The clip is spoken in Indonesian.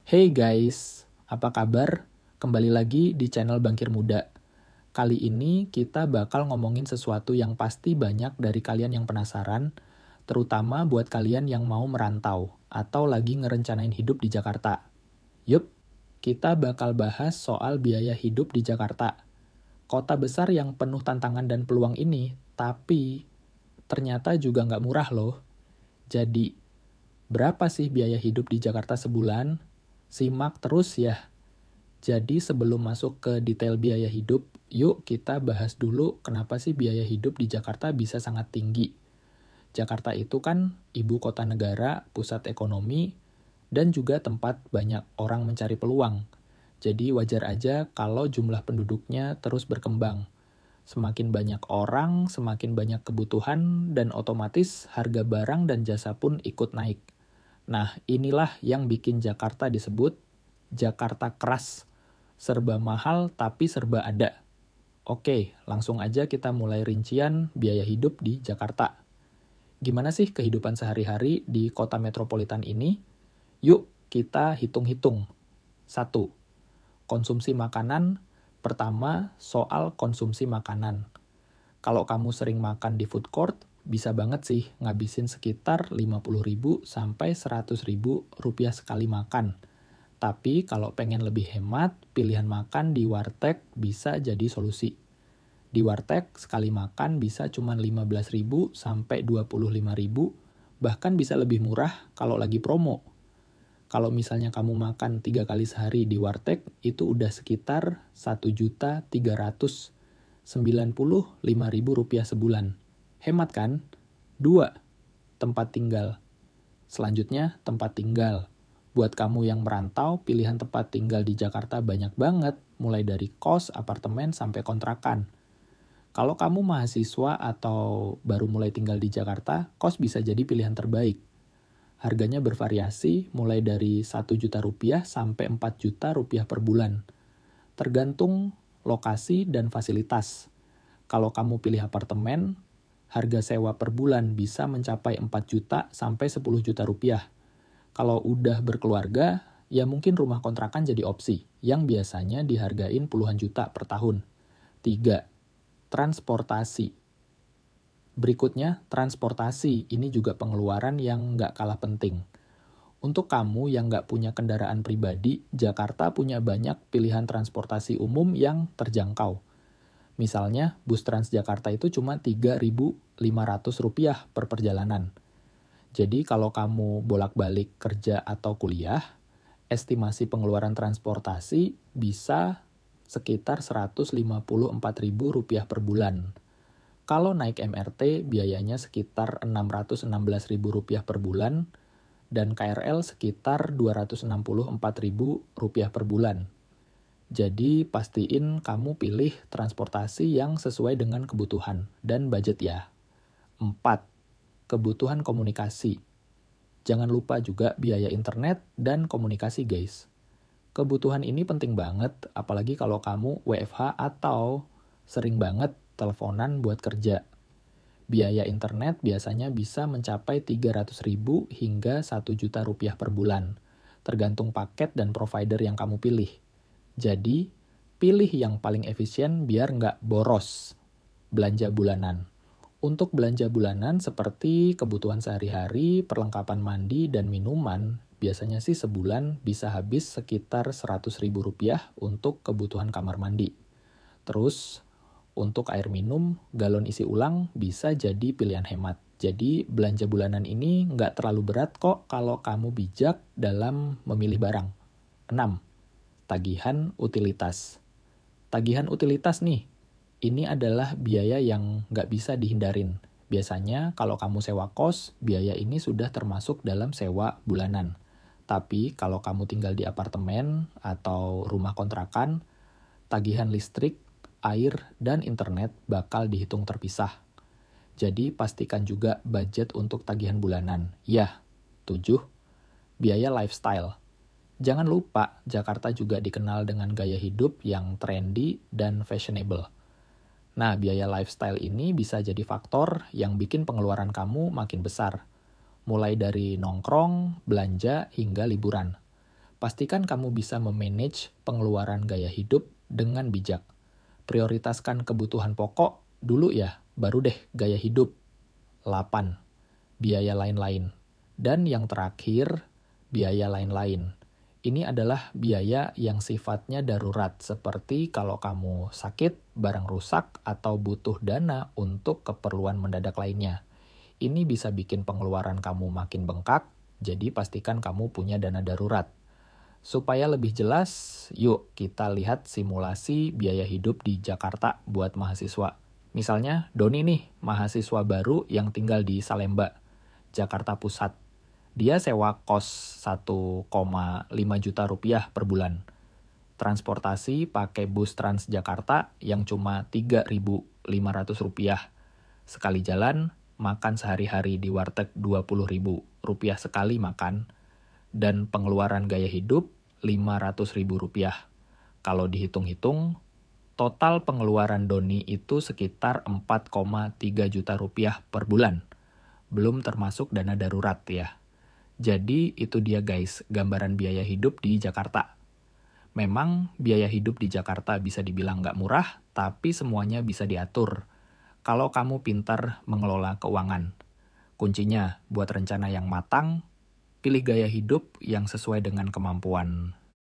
Hey guys, apa kabar? Kembali lagi di channel Bangkir Muda. Kali ini kita bakal ngomongin sesuatu yang pasti banyak dari kalian yang penasaran, terutama buat kalian yang mau merantau atau lagi ngerencanain hidup di Jakarta. Yup, kita bakal bahas soal biaya hidup di Jakarta. Kota besar yang penuh tantangan dan peluang ini, tapi ternyata juga nggak murah loh. Jadi, berapa sih biaya hidup di Jakarta sebulan? Simak terus ya. Jadi sebelum masuk ke detail biaya hidup, yuk kita bahas dulu kenapa sih biaya hidup di Jakarta bisa sangat tinggi. Jakarta itu kan ibu kota negara, pusat ekonomi, dan juga tempat banyak orang mencari peluang. Jadi wajar aja kalau jumlah penduduknya terus berkembang. Semakin banyak orang, semakin banyak kebutuhan, dan otomatis harga barang dan jasa pun ikut naik. Nah, inilah yang bikin Jakarta disebut Jakarta keras. Serba mahal tapi serba ada. Oke, langsung aja kita mulai rincian biaya hidup di Jakarta. Gimana sih kehidupan sehari-hari di kota metropolitan ini? Yuk, kita hitung-hitung. 1. Konsumsi makanan. Pertama, soal konsumsi makanan. Kalau kamu sering makan di food court, bisa banget sih ngabisin sekitar 50.000 sampai 100.000 rupiah sekali makan. Tapi kalau pengen lebih hemat, pilihan makan di warteg bisa jadi solusi. Di warteg, sekali makan bisa cuma 15.000 sampai 25.000, bahkan bisa lebih murah kalau lagi promo. Kalau misalnya kamu makan 3 kali sehari di warteg, itu udah sekitar 1.395.000 rupiah sebulan. Hemat kan? 2. Tempat tinggal. Selanjutnya, tempat tinggal. Buat kamu yang merantau, pilihan tempat tinggal di Jakarta banyak banget, mulai dari kos, apartemen, sampai kontrakan. Kalau kamu mahasiswa atau baru mulai tinggal di Jakarta, kos bisa jadi pilihan terbaik. Harganya bervariasi mulai dari 1 juta rupiah sampai 4 juta rupiah per bulan. Tergantung lokasi dan fasilitas. Kalau kamu pilih apartemen, harga sewa per bulan bisa mencapai 4 juta sampai 10 juta rupiah. Kalau udah berkeluarga, ya mungkin rumah kontrakan jadi opsi, yang biasanya dihargain puluhan juta per tahun. 3. Transportasi. Berikutnya, transportasi. Ini juga pengeluaran yang nggak kalah penting. Untuk kamu yang nggak punya kendaraan pribadi, Jakarta punya banyak pilihan transportasi umum yang terjangkau. Misalnya, bus Transjakarta itu cuma Rp3.500 per perjalanan. Jadi kalau kamu bolak-balik kerja atau kuliah, estimasi pengeluaran transportasi bisa sekitar Rp154.000 per bulan. Kalau naik MRT, biayanya sekitar Rp616.000 per bulan, dan KRL sekitar Rp264.000 per bulan. Jadi, pastiin kamu pilih transportasi yang sesuai dengan kebutuhan dan budget ya. 4. Kebutuhan komunikasi. Jangan lupa juga biaya internet dan komunikasi guys. Kebutuhan ini penting banget, apalagi kalau kamu WFH atau sering banget teleponan buat kerja. Biaya internet biasanya bisa mencapai 300.000 hingga 1 juta rupiah per bulan, tergantung paket dan provider yang kamu pilih. Jadi, pilih yang paling efisien biar nggak boros. Belanja bulanan. Untuk belanja bulanan seperti kebutuhan sehari-hari, perlengkapan mandi, dan minuman, biasanya sih sebulan bisa habis sekitar Rp100.000 untuk kebutuhan kamar mandi. Terus, untuk air minum, galon isi ulang bisa jadi pilihan hemat. Jadi, belanja bulanan ini nggak terlalu berat kok kalau kamu bijak dalam memilih barang. 6. Tagihan utilitas. Tagihan utilitas nih, ini adalah biaya yang nggak bisa dihindarin. Biasanya kalau kamu sewa kos, biaya ini sudah termasuk dalam sewa bulanan. Tapi kalau kamu tinggal di apartemen atau rumah kontrakan, tagihan listrik, air, dan internet bakal dihitung terpisah. Jadi pastikan juga budget untuk tagihan bulanan. Ya, 7. Biaya lifestyle. Jangan lupa, Jakarta juga dikenal dengan gaya hidup yang trendy dan fashionable. Nah, biaya lifestyle ini bisa jadi faktor yang bikin pengeluaran kamu makin besar. Mulai dari nongkrong, belanja, hingga liburan. Pastikan kamu bisa memanage pengeluaran gaya hidup dengan bijak. Prioritaskan kebutuhan pokok dulu ya, baru deh gaya hidup. 8. Biaya lain-lain. Dan yang terakhir, biaya lain-lain. Ini adalah biaya yang sifatnya darurat, seperti kalau kamu sakit, barang rusak, atau butuh dana untuk keperluan mendadak lainnya. Ini bisa bikin pengeluaran kamu makin bengkak, jadi pastikan kamu punya dana darurat. Supaya lebih jelas, yuk kita lihat simulasi biaya hidup di Jakarta buat mahasiswa. Misalnya, Doni nih, mahasiswa baru yang tinggal di Salemba, Jakarta Pusat. Dia sewa kos 1,5 juta rupiah per bulan. Transportasi pakai bus Transjakarta yang cuma 3.500 rupiah. Sekali jalan, makan sehari-hari di warteg 20.000 rupiah sekali makan. Dan pengeluaran gaya hidup 500.000 rupiah. Kalau dihitung-hitung, total pengeluaran Doni itu sekitar 4,3 juta rupiah per bulan. Belum termasuk dana darurat ya. Jadi itu dia guys, gambaran biaya hidup di Jakarta. Memang biaya hidup di Jakarta bisa dibilang nggak murah, tapi semuanya bisa diatur. Kalau kamu pintar mengelola keuangan. Kuncinya buat rencana yang matang, pilih gaya hidup yang sesuai dengan kemampuan.